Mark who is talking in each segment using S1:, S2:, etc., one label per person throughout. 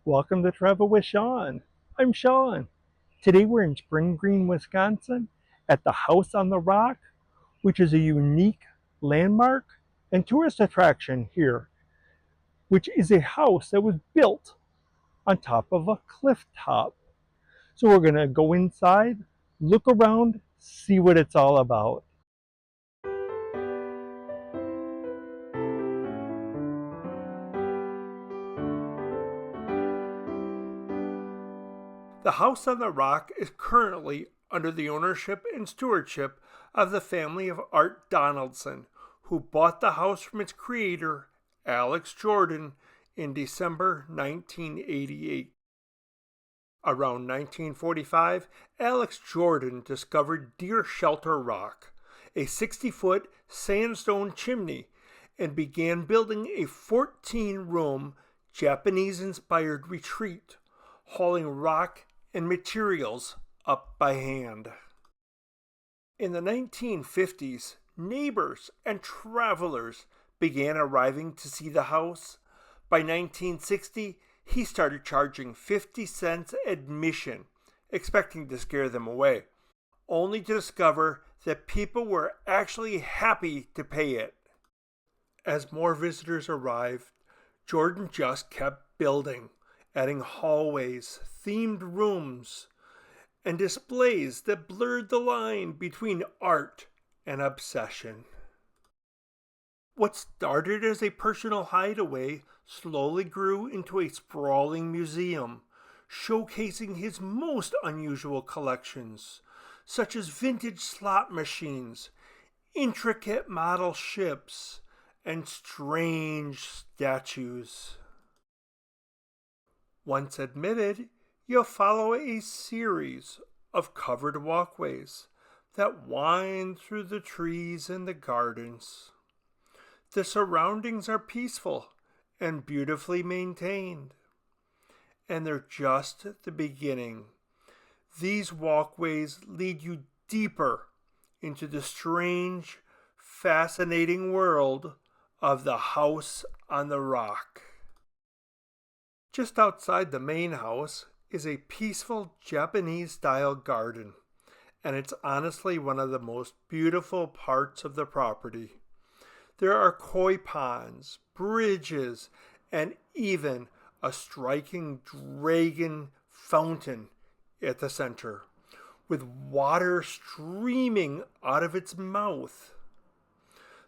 S1: Welcome to Travel with Sean. I'm Sean. Today we're in Spring Green, Wisconsin at the House on the Rock, which is a unique landmark and tourist attraction here, which is a house that was built on top of a cliff top. So we're going to go inside, look around, see what it's all about. The House on the Rock is currently under the ownership and stewardship of the family of Art Donaldson, who bought the house from its creator, Alex Jordan, in December 1988. Around 1945, Alex Jordan discovered Deer Shelter Rock, a 60-foot sandstone chimney, and began building a 14-room Japanese-inspired retreat, hauling rock and materials up by hand. In the 1950s, neighbors and travelers began arriving to see the house. By 1960, he started charging 50 cents admission, expecting to scare them away, only to discover that people were actually happy to pay it. As more visitors arrived, Jordan just kept building, adding hallways, themed rooms, and displays that blurred the line between art and obsession. What started as a personal hideaway slowly grew into a sprawling museum, showcasing his most unusual collections, such as vintage slot machines, intricate model ships, and strange statues. Once admitted, you'll follow a series of covered walkways that wind through the trees and the gardens. The surroundings are peaceful and beautifully maintained, and they're just the beginning. These walkways lead you deeper into the strange, fascinating world of the House on the Rock. Just outside the main house is a peaceful Japanese-style garden, and it's honestly one of the most beautiful parts of the property. There are koi ponds, bridges, and even a striking dragon fountain at the center, with water streaming out of its mouth.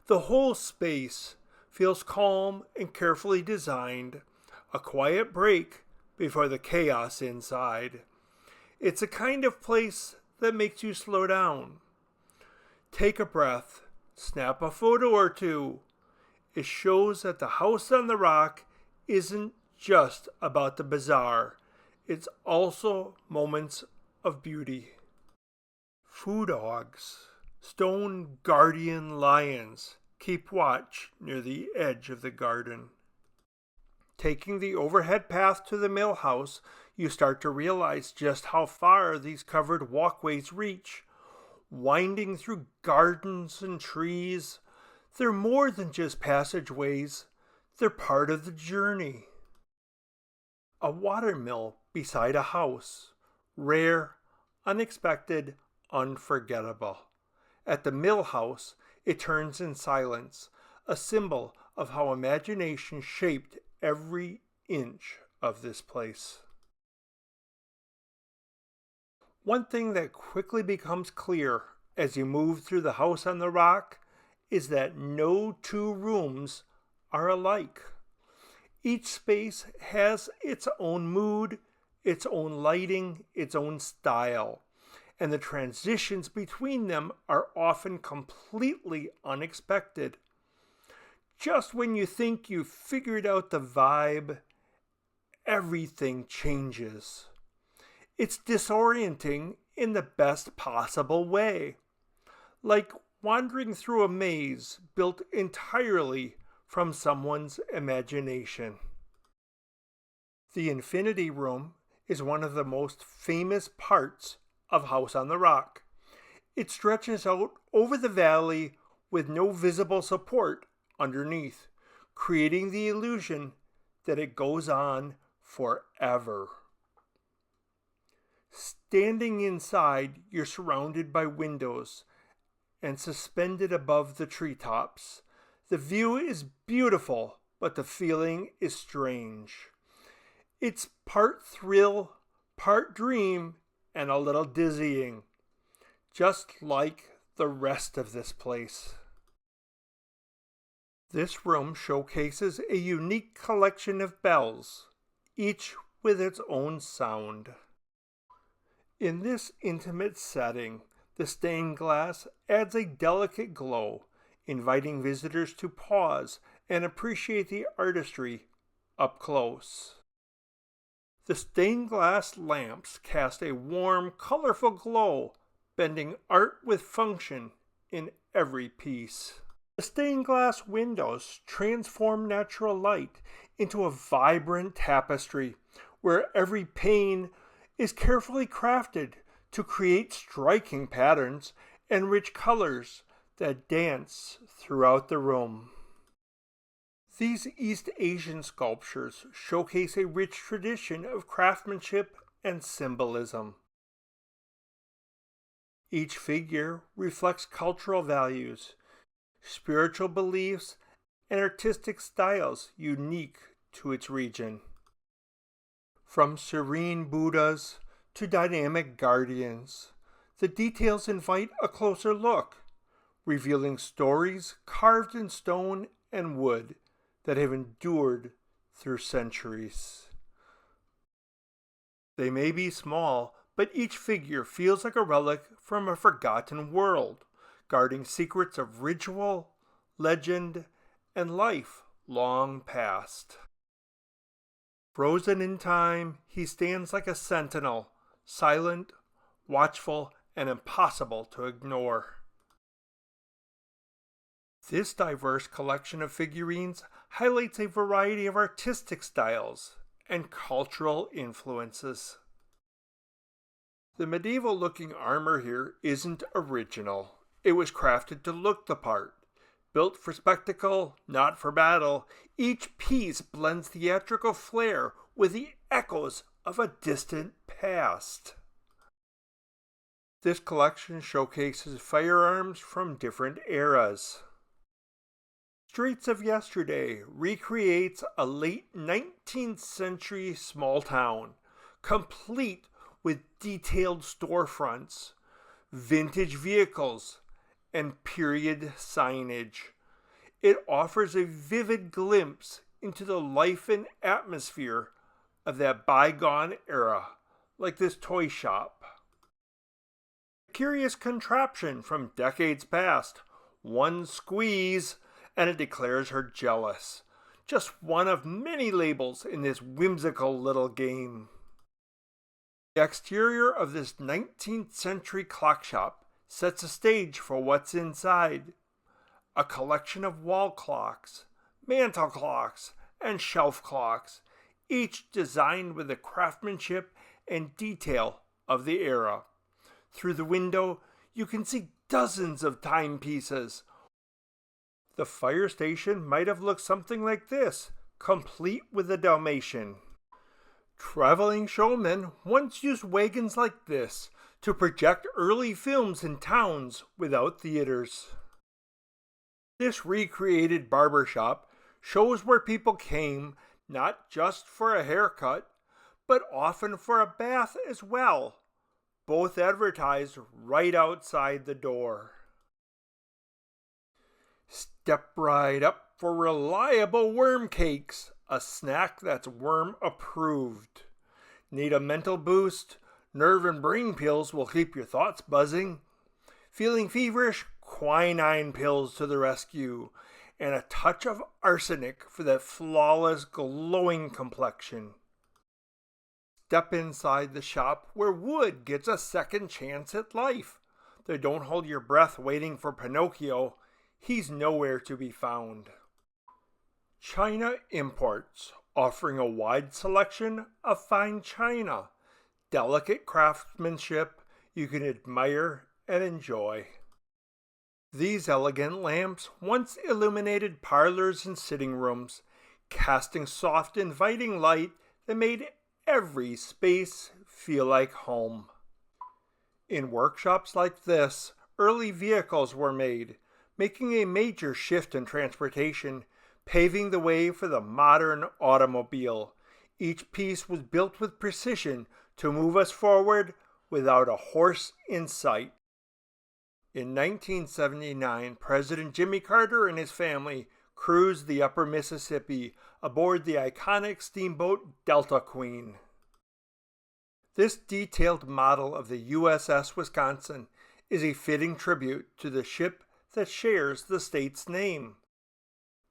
S1: The whole space feels calm and carefully designed, a quiet break before the chaos inside. It's a kind of place that makes you slow down. Take a breath, snap a photo or two. It shows that the House on the Rock isn't just about the bizarre. It's also moments of beauty. Food dogs, stone guardian lions, keep watch near the edge of the garden. Taking the overhead path to the mill house, you start to realize just how far these covered walkways reach. Winding through gardens and trees, they're more than just passageways, they're part of the journey. A water mill beside a house, rare, unexpected, unforgettable. At the mill house, it turns in silence, a symbol of how imagination shaped every inch of this place. One thing that quickly becomes clear as you move through the House on the Rock is that no two rooms are alike. Each space has its own mood, its own lighting, its own style, and the transitions between them are often completely unexpected. Just when you think you've figured out the vibe, everything changes. It's disorienting in the best possible way, like wandering through a maze built entirely from someone's imagination. The Infinity Room is one of the most famous parts of House on the Rock. It stretches out over the valley with no visible support underneath, creating the illusion that it goes on forever. Standing inside, you're surrounded by windows and suspended above the treetops. The view is beautiful, but the feeling is strange. It's part thrill, part dream, and a little dizzying, just like the rest of this place. This room showcases a unique collection of bells, each with its own sound. In this intimate setting, the stained glass adds a delicate glow, inviting visitors to pause and appreciate the artistry up close. The stained glass lamps cast a warm, colorful glow, blending art with function in every piece. The stained glass windows transform natural light into a vibrant tapestry where every pane is carefully crafted to create striking patterns and rich colors that dance throughout the room. These East Asian sculptures showcase a rich tradition of craftsmanship and symbolism. Each figure reflects cultural values, spiritual beliefs, and artistic styles unique to its region. From serene Buddhas to dynamic guardians, the details invite a closer look, revealing stories carved in stone and wood that have endured through centuries. They may be small, but each figure feels like a relic from a forgotten world, guarding secrets of ritual, legend, and life long past. Frozen in time, he stands like a sentinel, silent, watchful, and impossible to ignore. This diverse collection of figurines highlights a variety of artistic styles and cultural influences. The medieval-looking armor here isn't original. It was crafted to look the part. Built for spectacle, not for battle, each piece blends theatrical flair with the echoes of a distant past. This collection showcases firearms from different eras. Streets of Yesterday recreates a late 19th century small town, complete with detailed storefronts, vintage vehicles, and period signage. It offers a vivid glimpse into the life and atmosphere of that bygone era, like this toy shop. A curious contraption from decades past, one squeeze, and it declares her jealous. Just one of many labels in this whimsical little game. The exterior of this 19th century clock shop sets a stage for what's inside. A collection of wall clocks, mantel clocks, and shelf clocks, each designed with the craftsmanship and detail of the era. Through the window, you can see dozens of timepieces. The fire station might have looked something like this, complete with a Dalmatian. Traveling showmen once used wagons like this to project early films in towns without theaters. This recreated barbershop shows where people came not just for a haircut, but often for a bath as well, both advertised right outside the door. Step right up for reliable worm cakes, a snack that's worm approved. Need a mental boost? Nerve and brain pills will keep your thoughts buzzing. Feeling feverish? Quinine pills to the rescue. And a touch of arsenic for that flawless, glowing complexion. Step inside the shop where wood gets a second chance at life. They don't hold your breath waiting for Pinocchio. He's nowhere to be found. China Imports, offering a wide selection of fine china, delicate craftsmanship you can admire and enjoy. These elegant lamps once illuminated parlors and sitting rooms, casting soft, inviting light that made every space feel like home. In workshops like this, early vehicles were made, making a major shift in transportation, paving the way for the modern automobile. Each piece was built with precision to move us forward without a horse in sight. In 1979, President Jimmy Carter and his family cruised the upper Mississippi aboard the iconic steamboat Delta Queen. This detailed model of the USS Wisconsin is a fitting tribute to the ship that shares the state's name.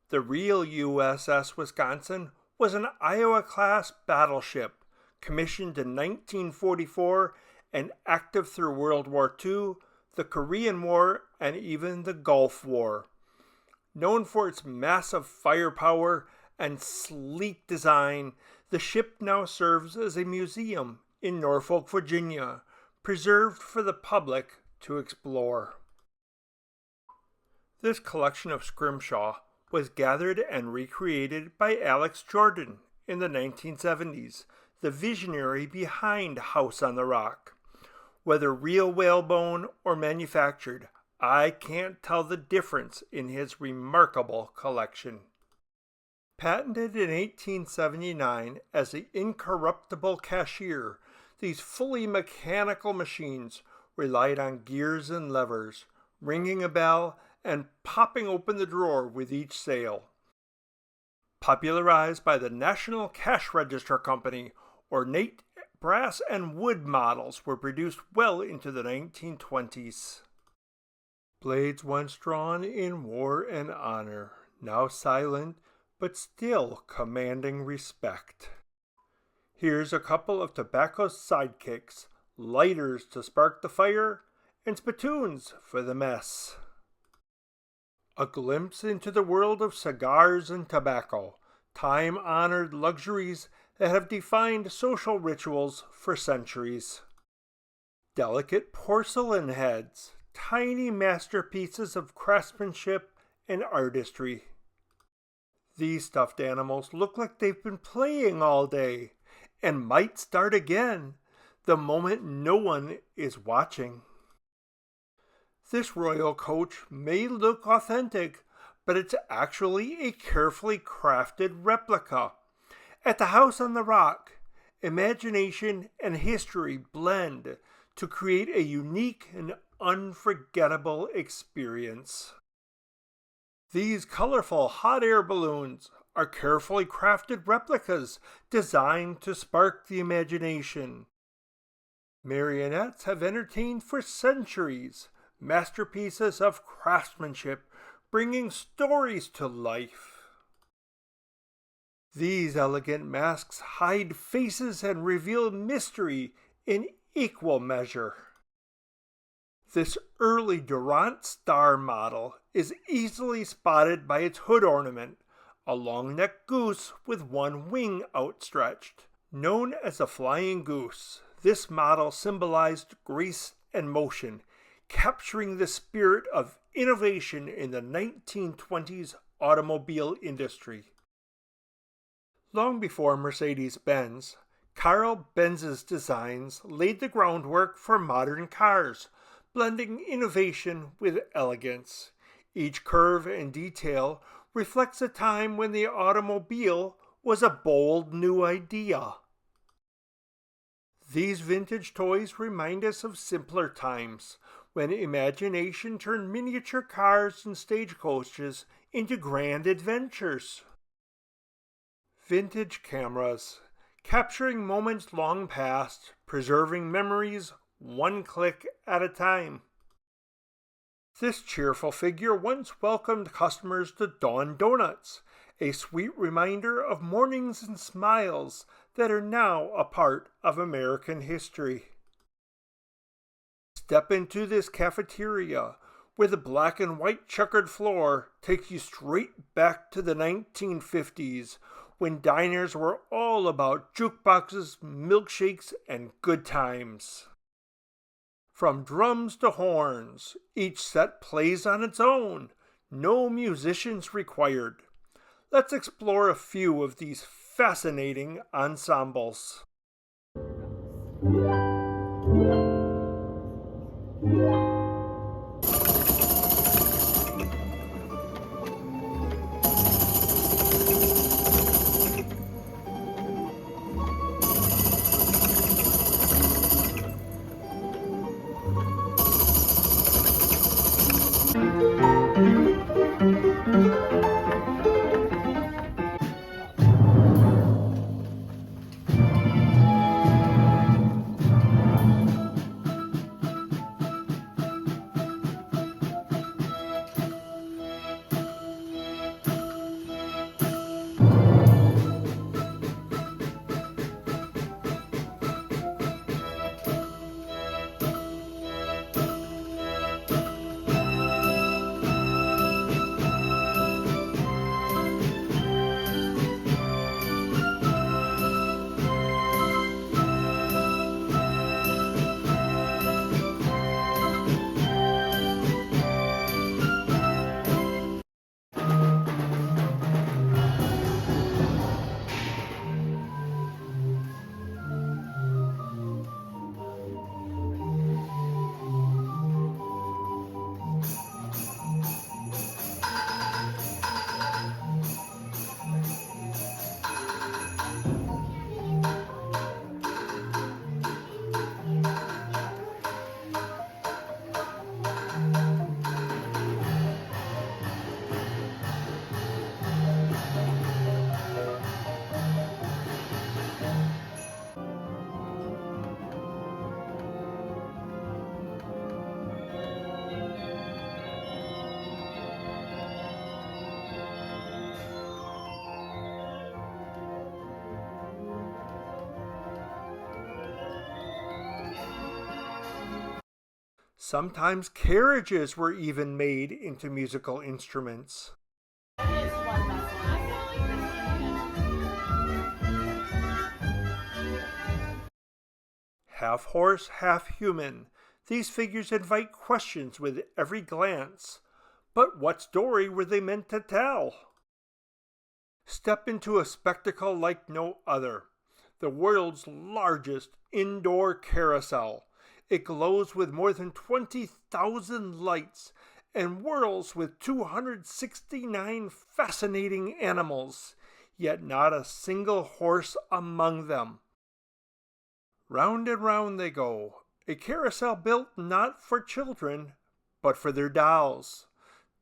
S1: The real USS Wisconsin was an Iowa-class battleship commissioned in 1944 and active through World War II, the Korean War, and even the Gulf War. Known for its massive firepower and sleek design, the ship now serves as a museum in Norfolk, Virginia, preserved for the public to explore. This collection of scrimshaw was gathered and recreated by Alex Jordan in the 1970s, the visionary behind House on the Rock. Whether real whalebone or manufactured, I can't tell the difference in his remarkable collection. Patented in 1879 as the incorruptible cashier, these fully mechanical machines relied on gears and levers, ringing a bell and popping open the drawer with each sale. Popularized by the National Cash Register Company, ornate brass and wood models were produced well into the 1920s. Blades once drawn in war and honor, now silent but still commanding respect. Here's a couple of tobacco sidekicks, lighters to spark the fire, and spittoons for the mess. A glimpse into the world of cigars and tobacco, time-honored luxuries that have defined social rituals for centuries. Delicate porcelain heads, tiny masterpieces of craftsmanship and artistry. These stuffed animals look like they've been playing all day and might start again the moment no one is watching. This royal coach may look authentic, but it's actually a carefully crafted replica. At the House on the Rock, imagination and history blend to create a unique and unforgettable experience. These colorful hot air balloons are carefully crafted replicas designed to spark the imagination. Marionettes have entertained for centuries, masterpieces of craftsmanship bringing stories to life. These elegant masks hide faces and reveal mystery in equal measure. This early Durant star model is easily spotted by its hood ornament, a long-necked goose with one wing outstretched. Known as a flying goose, this model symbolized grace and motion, capturing the spirit of innovation in the 1920s automobile industry. Long before Mercedes-Benz, Carl Benz's designs laid the groundwork for modern cars, blending innovation with elegance. Each curve and detail reflects a time when the automobile was a bold new idea. These vintage toys remind us of simpler times, when imagination turned miniature cars and stagecoaches into grand adventures. Vintage cameras, capturing moments long past, preserving memories one click at a time. This cheerful figure once welcomed customers to Dawn Donuts, a sweet reminder of mornings and smiles that are now a part of American history. Step into this cafeteria, where the black and white checkered floor takes you straight back to the 1950s, when diners were all about jukeboxes, milkshakes, and good times. From drums to horns, each set plays on its own, no musicians required. Let's explore a few of these fascinating ensembles. Sometimes carriages were even made into musical instruments. Half horse, half human, these figures invite questions with every glance. But what story were they meant to tell? Step into a spectacle like no other, the world's largest indoor carousel. It glows with more than 20,000 lights and whirls with 269 fascinating animals, yet not a single horse among them. Round and round they go, a carousel built not for children, but for their dolls.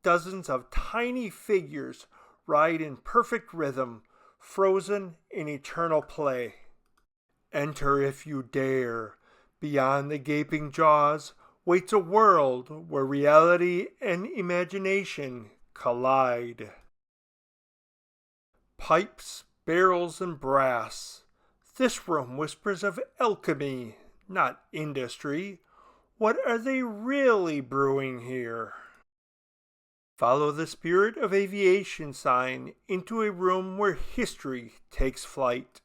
S1: Dozens of tiny figures ride in perfect rhythm, frozen in eternal play. Enter if you dare. Beyond the gaping jaws waits a world where reality and imagination collide. Pipes, barrels, and brass. This room whispers of alchemy, not industry. What are they really brewing here? Follow the spirit of aviation sign into a room where history takes flight.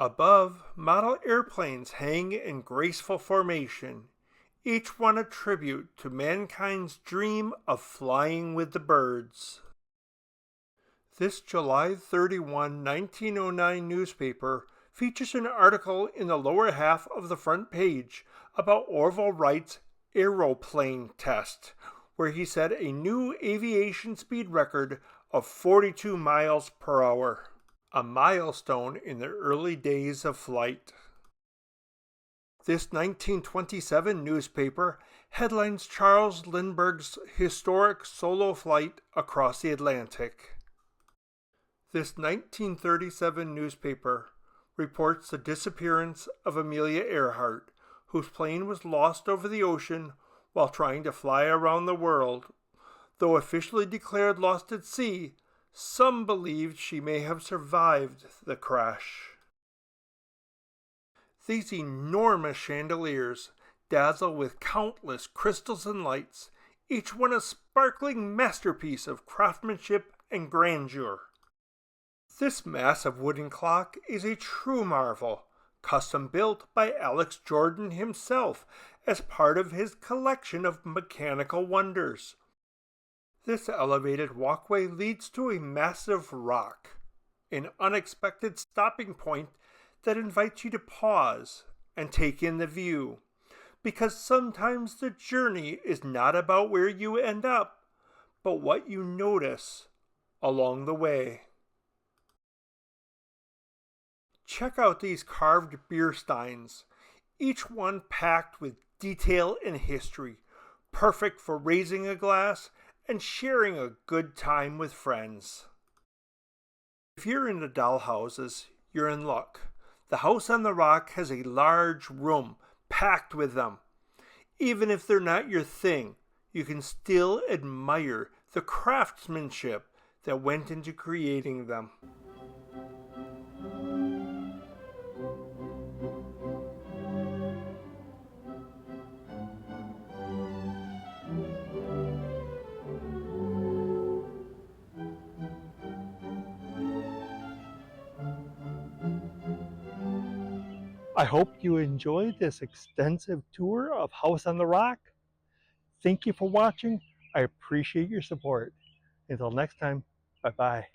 S1: Above, model airplanes hang in graceful formation, each one a tribute to mankind's dream of flying with the birds. This July 31, 1909 newspaper features an article in the lower half of the front page about Orville Wright's aeroplane test, where he set a new aviation speed record of 42 miles per hour. A milestone in the early days of flight. This 1927 newspaper headlines Charles Lindbergh's historic solo flight across the Atlantic. This 1937 newspaper reports the disappearance of Amelia Earhart, whose plane was lost over the ocean while trying to fly around the world. Though officially declared lost at sea, some believed she may have survived the crash. These enormous chandeliers dazzle with countless crystals and lights, each one a sparkling masterpiece of craftsmanship and grandeur. This massive wooden clock is a true marvel, custom built by Alex Jordan himself as part of his collection of mechanical wonders. This elevated walkway leads to a massive rock, an unexpected stopping point that invites you to pause and take in the view. Because sometimes the journey is not about where you end up, but what you notice along the way. Check out these carved beer steins, each one packed with detail and history, perfect for raising a glass and sharing a good time with friends. If you're into dollhouses, you're in luck. The House on the Rock has a large room packed with them. Even if they're not your thing, you can still admire the craftsmanship that went into creating them. I hope you enjoyed this extensive tour of House on the Rock. Thank you for watching. I appreciate your support. Until next time, bye-bye.